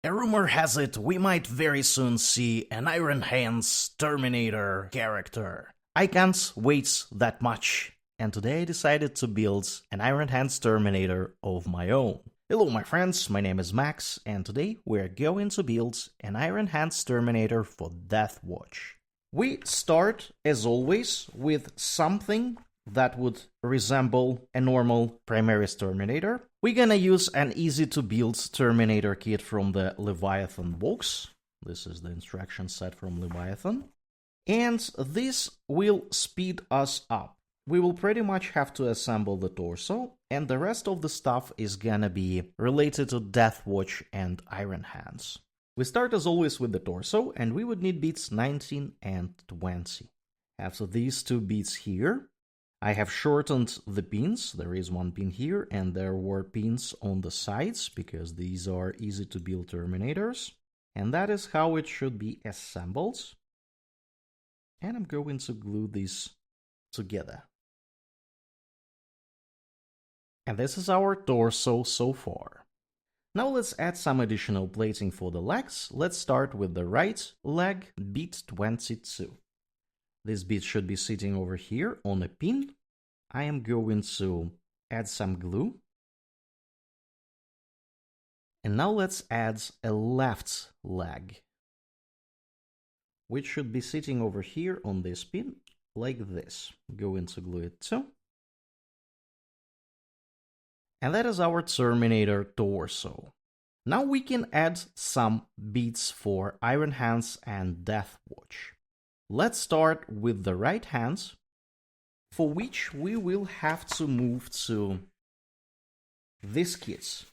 A rumor has it we might very soon see an Iron Hands Terminator character. I can't wait that much, and today I decided to build an Iron Hands Terminator of my own. Hello my friends, my name is Max, and today we're going to build an Iron Hands Terminator for Deathwatch. We start, as always, with something that would resemble a normal Primaris Terminator. We're gonna use an easy-to-build Terminator kit from the Leviathan box. This is the instruction set from Leviathan. And this will speed us up. We will pretty much have to assemble the torso, and the rest of the stuff is gonna be related to Deathwatch and Iron Hands. We start as always with the torso, and we would need bits 19 and 20. After these two bits here, I have shortened the pins. There is one pin here, and there were pins on the sides, because these are easy to build Terminators. And that is how it should be assembled. And I'm going to glue these together. And this is our torso so far. Now let's add some additional plating for the legs. Let's start with the right leg, bit 22. This bit should be sitting over here on a pin. I am going to add some glue. And now let's add a left leg, which should be sitting over here on this pin, like this. Going to glue it too. And that is our Terminator torso. Now we can add some bits for Iron Hands and Deathwatch. Let's start with the right hand, for which we will have to move to this kit.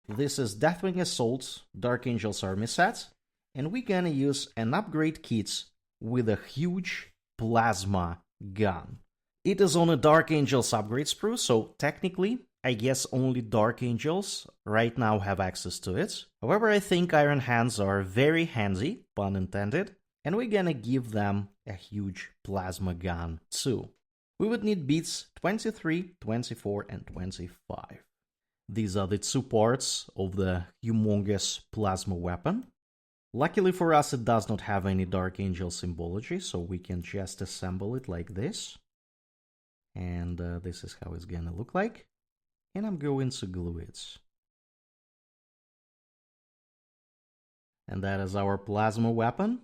This is Deathwing Assault Dark Angels Army set, and we're gonna use an upgrade kit with a huge plasma gun. It is on a Dark Angels upgrade sprue, so technically, I guess only Dark Angels right now have access to it. However, I think Iron Hands are very handy, pun intended, and we're gonna give them a huge plasma gun too. We would need bits 23, 24, and 25. These are the two parts of the humongous plasma weapon. Luckily for us, it does not have any Dark Angel symbology, so we can just assemble it like this. And this is how it's gonna look like. And I'm going to glue it. And that is our plasma weapon.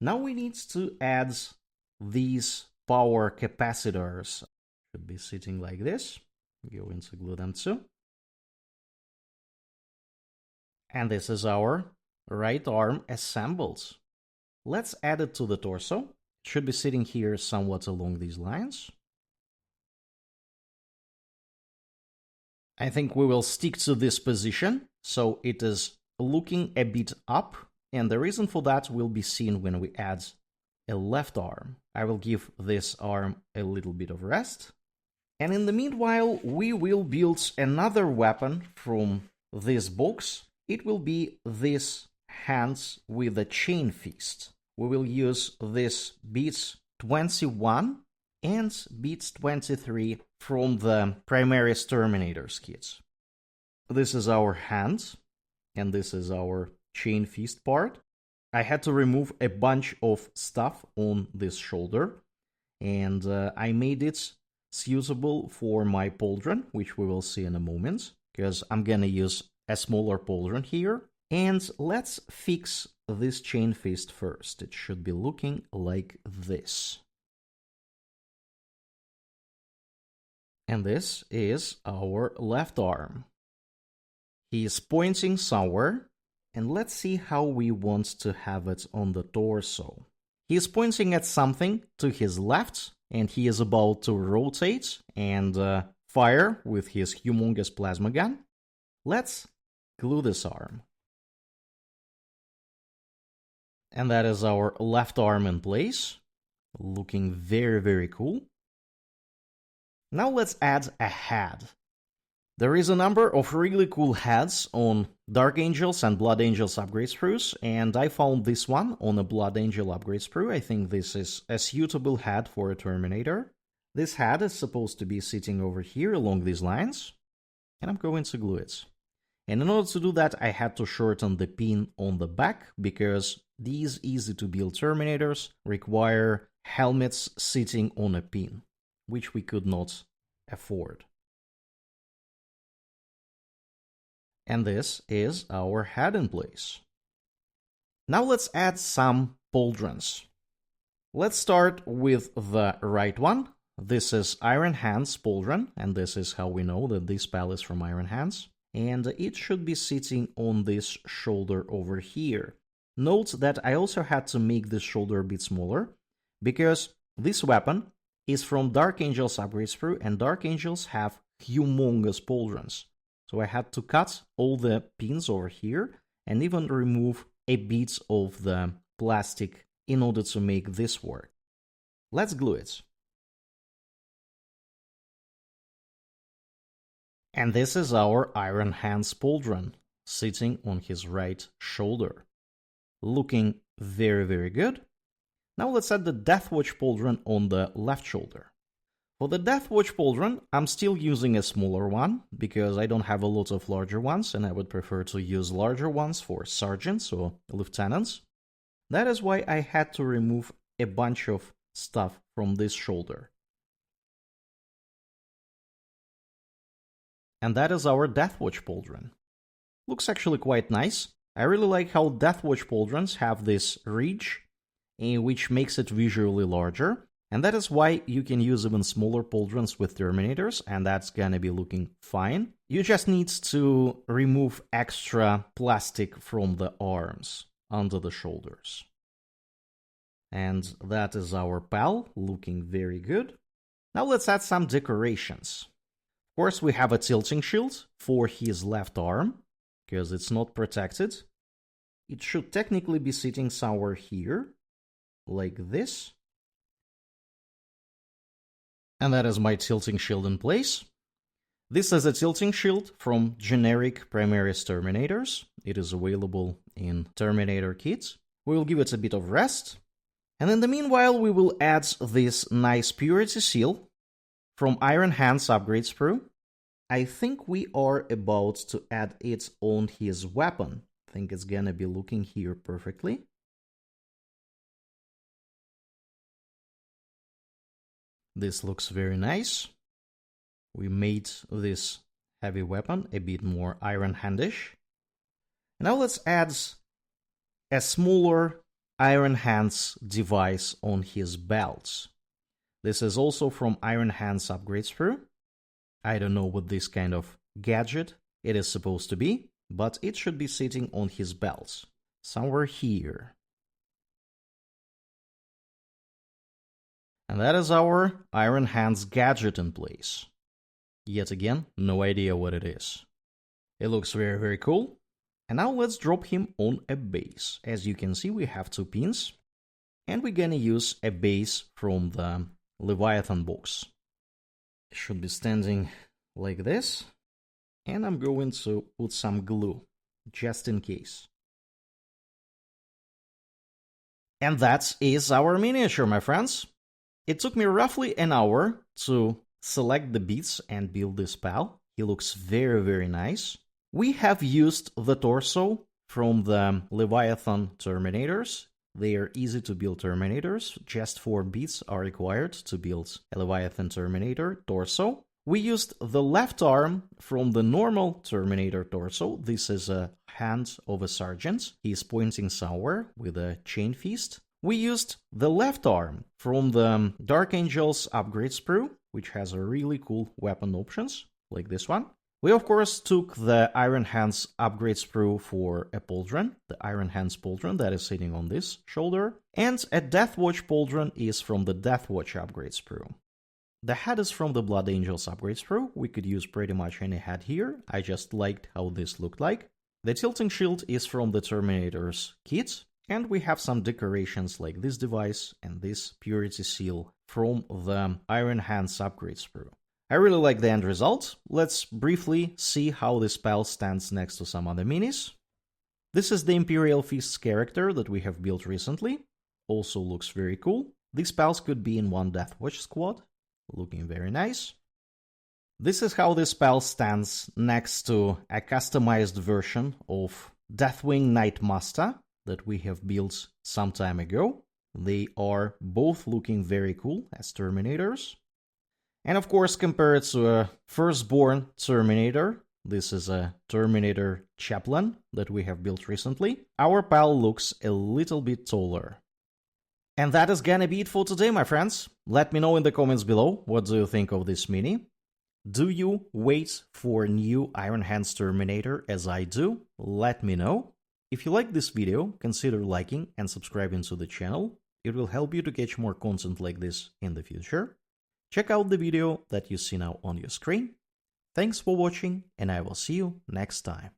Now we need to add these power capacitors. Should be sitting like this. Going to glue them too. And this is our right arm assembled. Let's add it to the torso. It should be sitting here somewhat along these lines. I think we will stick to this position, so it is looking a bit up, and the reason for that will be seen when we add a left arm. I will give this arm a little bit of rest. And in the meanwhile, we will build another weapon from this box. It will be this hands with a chain fist. We will use this bit 21 and bit 23 from the Primaris Terminators kit. This is our hand, and this is our chain fist part. I had to remove a bunch of stuff on this shoulder, and I made it suitable for my pauldron, which we will see in a moment, because I'm gonna use a smaller pauldron here. And let's fix this chain fist first. It should be looking like this. And this is our left arm. He is pointing somewhere, and let's see how we want to have it on the torso. He is pointing at something to his left, and he is about to rotate and fire with his humongous plasma gun. Let's glue this arm. And that is our left arm in place, looking very, very cool. Now let's add a head. There is a number of really cool heads on Dark Angels and Blood Angels upgrade sprues, and I found this one on a Blood Angel upgrade sprue. I think this is a suitable head for a Terminator. This head is supposed to be sitting over here along these lines, and I'm going to glue it. And in order to do that, I had to shorten the pin on the back, because these easy-to-build Terminators require helmets sitting on a pin, which we could not afford. And this is our head in place. Now let's add some pauldrons. Let's start with the right one. This is Iron Hands pauldron, and this is how we know that this spell is from Iron Hands. And it should be sitting on this shoulder over here. Note that I also had to make this shoulder a bit smaller, because this weapon is from Dark Angel's upgrade sprue, and Dark Angels have humongous pauldrons. So I had to cut all the pins over here, and even remove a bit of the plastic in order to make this work. Let's glue it. And this is our Iron Hands pauldron, sitting on his right shoulder. Looking very, very good. Now let's add the Deathwatch pauldron on the left shoulder. For the Deathwatch pauldron, I'm still using a smaller one, because I don't have a lot of larger ones, and I would prefer to use larger ones for sergeants or lieutenants. That is why I had to remove a bunch of stuff from this shoulder. And that is our Deathwatch pauldron. Looks actually quite nice. I really like how Deathwatch pauldrons have this ridge, which makes it visually larger. And that is why you can use even smaller pauldrons with Terminators, and that's gonna be looking fine. You just need to remove extra plastic from the arms under the shoulders. And that is our pal, looking very good. Now let's add some decorations. Of course, we have a tilting shield for his left arm, because it's not protected. It should technically be sitting somewhere here, like this. And that is my tilting shield in place. This is a tilting shield from generic Primaris Terminators. It is available in Terminator kits. We will give it a bit of rest. And in the meanwhile, we will add this nice purity seal from Iron Hands upgrade sprue. I think we are about to add it on his weapon. I think it's gonna be looking here perfectly. This looks very nice. We made this heavy weapon a bit more Iron Handish. Now let's add a smaller Iron Hands device on his belts. This is also from Iron Hands upgrade sprue. I don't know what this kind of gadget it is supposed to be, but it should be sitting on his belts, somewhere here. And that is our Iron Hands gadget in place. Yet again, no idea what it is. It looks very, very cool. And now let's drop him on a base. As you can see, we have 2 pins, and we're gonna use a base from the Leviathan box. It should be standing like this, and I'm going to put some glue, just in case. And that is our miniature, my friends. It took me roughly an hour to select the bitz and build this pal. He looks very, very nice. We have used the torso from the Leviathan Terminators. They are easy to build Terminators. Just 4 bitz are required to build a Leviathan Terminator torso. We used the left arm from the normal Terminator torso. This is a hand of a sergeant. He is pointing somewhere with a chain fist. We used the left arm from the Dark Angel's upgrade sprue, which has a really cool weapon options, like this one. We of course took the Iron Hands upgrade sprue for a pauldron, the Iron Hands pauldron that is sitting on this shoulder, and a Deathwatch pauldron is from the Deathwatch upgrade sprue. The head is from the Blood Angels upgrade sprue. We could use pretty much any head here. I just liked how this looked like. The tilting shield is from the Terminator's kit, and we have some decorations like this device and this purity seal from the Iron Hands upgrade sprue. I really like the end result. Let's briefly see how this spell stands next to some other minis. This is the Imperial Fist's character that we have built recently. Also looks very cool. These spells could be in one Deathwatch squad. Looking very nice. This is how this spell stands next to a customized version of Deathwing Knightmaster that we have built some time ago. They are both looking very cool as Terminators. And of course, compared to a Firstborn Terminator, this is a Terminator Chaplain that we have built recently, our pal looks a little bit taller. And that is gonna be it for today, my friends. Let me know in the comments below, what do you think of this mini? Do you wait for new Iron Hands Terminator as I do? Let me know. If you like this video, consider liking and subscribing to the channel. It will help you to catch more content like this in the future. Check out the video that you see now on your screen. Thanks for watching, and I will see you next time.